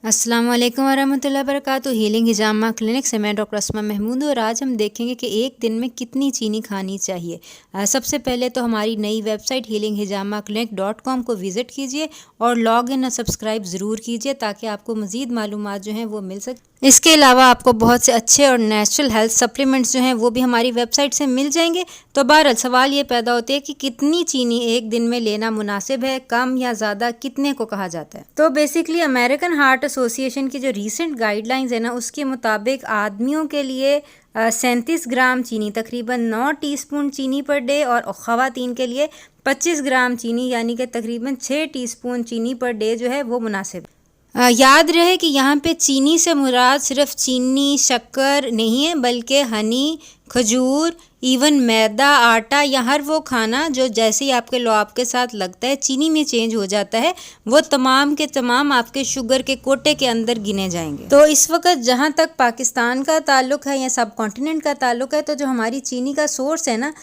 अस्सलाम वालेकुम वरहमतुल्लाहि वबरकातुहू। हीलिंग हिजामा क्लिनिक से मैं डॉक्टर अस्मा महमूद और आज हम देखेंगे कि एक दिन में कितनी चीनी खानी चाहिए। सबसे पहले तो हमारी नई वेबसाइट healinghijamaklinik.com को विज़िट कीजिए और लॉग इन और सब्सक्राइब ज़रूर कीजिए ताकि आपको मज़ीद मालूमात जो हैं वो मिल सके। इसके अलावा आपको बहुत से अच्छे और नेचुरल हेल्थ सप्लीमेंट्स जो हैं वो भी हमारी वेबसाइट से मिल जाएंगे। तो बहरहाल सवाल ये पैदा होते हैं कि कितनी चीनी एक दिन में लेना मुनासिब है, कम या ज़्यादा, कितने को कहा जाता है। तो बेसिकली अमेरिकन हार्ट एसोसिएशन की जो रीसेंट गाइडलाइंस है ना, उसके मुताबिक आदमियों के लिए 37 ग्राम चीनी, तकरीबन 9 टीस्पून चीनी पर डे, और ख़वातीन के लिए 25 ग्राम चीनी यानी कि तकरीबन 6 टीस्पून चीनी पर डे जो है वो मुनासिब। याद रहे कि यहाँ पे चीनी से मुराद सिर्फ चीनी शक्कर नहीं है, बल्कि हनी, खजूर, इवन मैदा, आटा या हर वो खाना जो जैसे ही आपके लुआब के साथ लगता है चीनी में चेंज हो जाता है, वो तमाम के तमाम आपके शुगर के कोटे के अंदर गिने जाएंगे। तो इस वक्त जहाँ तक पाकिस्तान का ताल्लुक है या सब कॉन्टिनेंट का ताल्लुक है, तो जो हमारी चीनी का सोर्स है ना,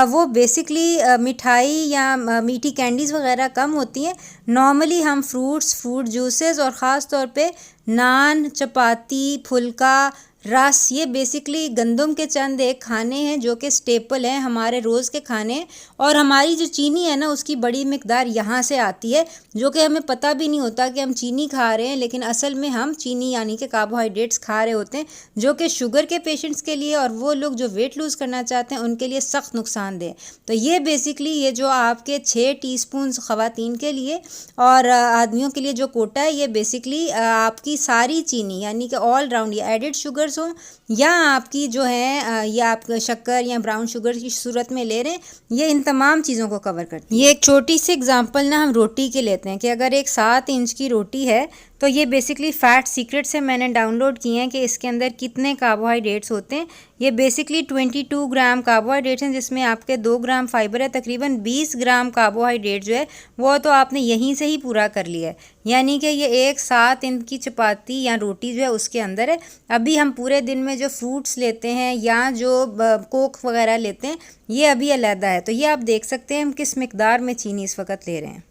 वो बेसिकली मिठाई या मीठी कैंडीज़ वगैरह कम होती हैं। नॉर्मली हम फ्रूट्स, फ्रूट जूसेस और ख़ास तौर पे नान, चपाती, फुल्का, रस, ये बेसिकली गंदम के चंद एक खाने हैं जो कि स्टेपल हैं, हमारे रोज़ के खाने। और हमारी जो चीनी है ना, उसकी बड़ी मिकदार यहाँ से आती है, जो कि हमें पता भी नहीं होता कि हम चीनी खा रहे हैं, लेकिन असल में हम चीनी यानी कि कार्बोहाइड्रेट्स खा रहे होते हैं, जो कि शुगर के पेशेंट्स के लिए और वो लोग जो वेट लूज़ करना चाहते हैं उनके लिए सख्त नुकसानदेह। तो ये बेसिकली ये जो आपके 6 टीस्पून ख़वातीन के लिए और आदमियों के लिए जो कोटा है, ये बेसिकली आपकी सारी चीनी यानी कि ऑल राउंड ये एडिड शुगर्स हो या आपकी जो है या आप शक्कर या ब्राउन शुगर की सूरत में ले रहे हैं, ये इन तमाम चीज़ों को कवर करती है। ये एक छोटी सी एग्जांपल ना हम रोटी के लेते हैं कि अगर एक 7 इंच की रोटी है, तो ये बेसिकली फैट सीक्रेट से मैंने डाउनलोड किए हैं कि इसके अंदर कितने कार्बोहाइड्रेट्स होते हैं। ये बेसिकली 22 ग्राम कार्बोहाइड्रेट्स हैं, जिसमें आपके 2 ग्राम फाइबर है, तकरीबन 20 ग्राम कार्बोहाइड्रेट जो है वो तो आपने यहीं से ही पूरा कर लिया है। यानी कि ये एक 7 इंच की चपाती या रोटी जो है उसके अंदर है। अभी हम पूरे दिन में जो फ्रूट्स लेते हैं या जो कोक वगैरह लेते हैं, ये अभी अलहदा है। तो ये आप देख सकते हैं हम किस मिकदार में चीनी इस वक्त ले रहे हैं।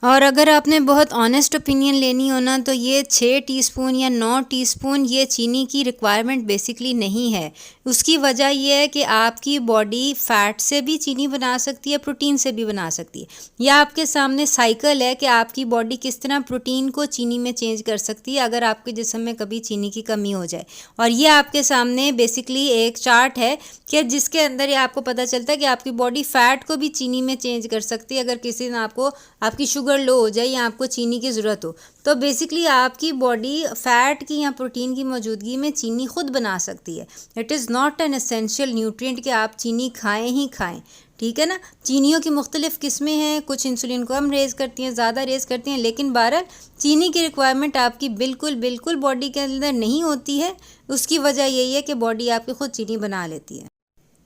और अगर आपने बहुत ऑनेस्ट ओपिनियन लेनी हो ना, तो ये 6 टीस्पून या 9 टीस्पून ये चीनी की रिक्वायरमेंट बेसिकली नहीं है। उसकी वजह ये है कि आपकी बॉडी फ़ैट से भी चीनी बना सकती है, प्रोटीन से भी बना सकती है। यह आपके सामने साइकिल है कि आपकी बॉडी किस तरह प्रोटीन को चीनी में चेंज कर सकती है अगर आपके जिस्म में कभी चीनी की कमी हो जाए। और ये आपके सामने बेसिकली एक चार्ट है कि जिसके अंदर ये आपको पता चलता है कि आपकी बॉडी फ़ैट को भी चीनी में चेंज कर सकती है अगर किसी दिन आपको आपकी शुगर लो हो जाए या आपको चीनी की ज़रूरत हो। तो बेसिकली आपकी बॉडी फ़ैट की या प्रोटीन की मौजूदगी में चीनी खुद बना सकती है। It is not an essential nutrient कि आप चीनी खाएं ही खाएं, ठीक है ना। चीनियों की मुख्तलिफ़ किस्में हैं, कुछ इंसुलिन को कम रेज़ करती हैं, ज़्यादा रेज़ करती हैं, लेकिन बहरहाल चीनी की रिक्वायरमेंट आपकी बिल्कुल बॉडी के अंदर नहीं होती है। उसकी वजह यही है कि बॉडी आपकी खुद चीनी बना लेती है।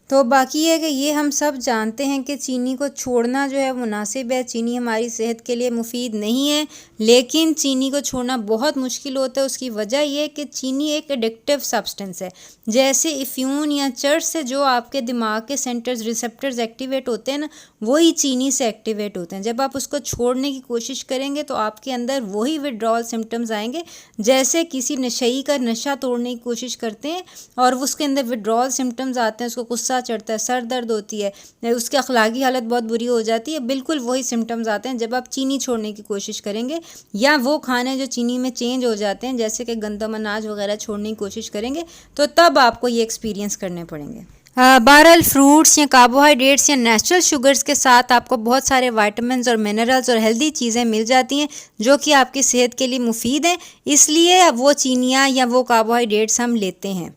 तो बाकी है कि ये हम सब जानते हैं कि चीनी को छोड़ना जो है मुनासिब है, चीनी हमारी सेहत के लिए मुफीद नहीं है, लेकिन चीनी को छोड़ना बहुत मुश्किल होता है। उसकी वजह ये है कि चीनी एक एडिक्टिव सब्सटेंस है। जैसे इफ्यून या चर्च से जो आपके दिमाग के सेंटर्स रिसेप्टर्स एक्टिवेट होते हैं ना, वही चीनी से एक्टिवेट होते हैं। जब आप उसको छोड़ने की कोशिश करेंगे तो आपके अंदर वही विड्रॉल सिम्टम्स आएंगे, जैसे किसी नशई का नशा तोड़ने की कोशिश करते हैं और उसके अंदर विड्रॉल सिम्टम्स आते हैं, उसको गुस्सा चढ़ता है, सर दर्द होती है, उसकी अखलाकी हालत बहुत बुरी हो जाती है। बिल्कुल वही सिम्टम्स आते हैं जब आप चीनी छोड़ने की कोशिश करेंगे या वो खाने जो चीनी में चेंज हो जाते हैं जैसे कि गंदम अनाज वगैरह छोड़ने की कोशिश करेंगे, तो तब आपको ये एक्सपीरियंस करने पड़ेंगे। बहरहाल फ्रूट्स या कार्बोहाइड्रेट्स या नेचुरल शुगर्स के साथ आपको बहुत सारे विटामिन्स और मिनरल्स और हेल्दी चीज़ें मिल जाती हैं जो कि आपकी सेहत के लिए मुफीद हैं, इसलिए वो चीनियाँ या वो कार्बोहाइड्रेट्स हम लेते हैं।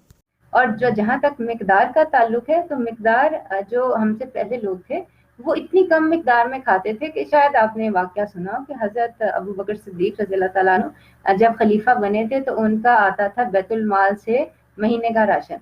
और जो जहाँ तक मिकदार का ताल्लुक है, तो मिकदार जो हमसे पहले लोग थे वो इतनी कम मिकदार में खाते थे कि शायद आपने वाक़या सुना हो कि हज़रत अबू बकर सिद्दीक़ रज़ियल्लाहु ताला अन्हु जब खलीफा बने थे तो उनका आता था बैतुल माल से महीने का राशन।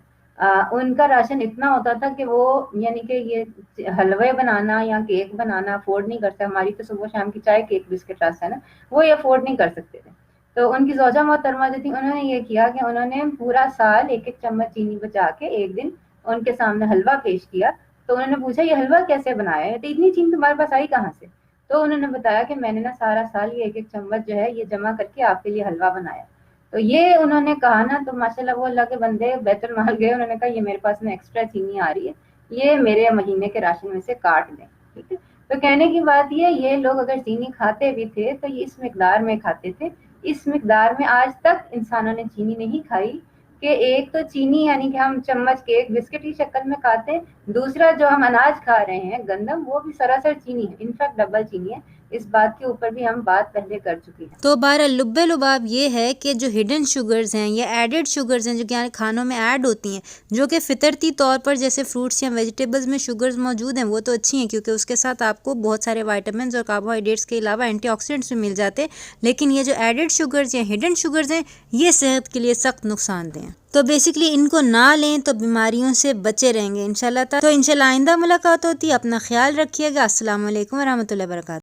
उनका राशन इतना होता था कि वो यानी कि ये हलवे बनाना या केक बनाना अफोर्ड नहीं करते। हमारी तो सुबह शाम की चाय, केक, बिस्किट रास्ता है ना, वो ये अफोर्ड नहीं कर सकते थे। तो उनकी ज़ौजा मोहतरमा जो थी, उन्होंने ये किया कि उन्होंने पूरा साल एक-एक चम्मच चीनी बचा के एक दिन उनके सामने हलवा पेश किया। तो उन्होंने पूछा, ये हलवा कैसे बनाया है? तो इतनी चीनी तुम्हारे पास आई कहाँ से? तो उन्होंने बताया कि मैंने ना सारा साल ये एक-एक चम्मच जो है ये जमा करके आपके लिए हलवा बनाया। तो ये उन्होंने कहा ना, तो माशाल्लाह वो अल्लाह के बंदे बैतुल माल गए, उन्होंने कहा ये मेरे पास में एक्स्ट्रा चीनी आ रही है, ये मेरे महीने के राशन में से काट दें। ठीक है, तो कहने की बात ये लोग अगर चीनी खाते भी थे तो ये इस मिकदार में खाते थे। इस मिकदार में आज तक इंसानों ने चीनी नहीं खाई, कि एक तो चीनी यानी कि हम चम्मच के एक बिस्किट की शक्ल में खाते हैं, दूसरा जो हम अनाज खा रहे हैं गंदम, वो भी सरासर चीनी है, इनफैक्ट डबल चीनी है। इस बात के ऊपर भी हम बात पहले कर चुकी हैं। तो बहरहाल लुब्बे लुबाब ये है कि जो हिडन शुगर्स हैं या एडेड शुगर्स हैं जो कि खानों में ऐड होती हैं, जो कि फितरती तौर पर जैसे फ्रूट्स या वेजिटेबल्स में शुगर्स मौजूद हैं, वो तो अच्छी हैं क्योंकि उसके साथ आपको बहुत सारे विटामिन्स और कार्बोहाइड्रेट्स के अलावा एंटीऑक्सीडेंट्स भी मिल जाते हैं। लेकिन ये जो एडेड शुगर्स या हिडन शुगर्स हैं, ये सेहत के लिए सख्त नुकसानदेह हैं। तो बेसिकली इनको ना लें तो बीमारियों से बचे रहेंगे इंशाल्लाह। तो इंशाल्लाह आइंदा मुलाकात होती है। अपना ख्याल रखिएगा। अस्सलाम वालेकुम व रहमतुल्लाहि व बरकातहू।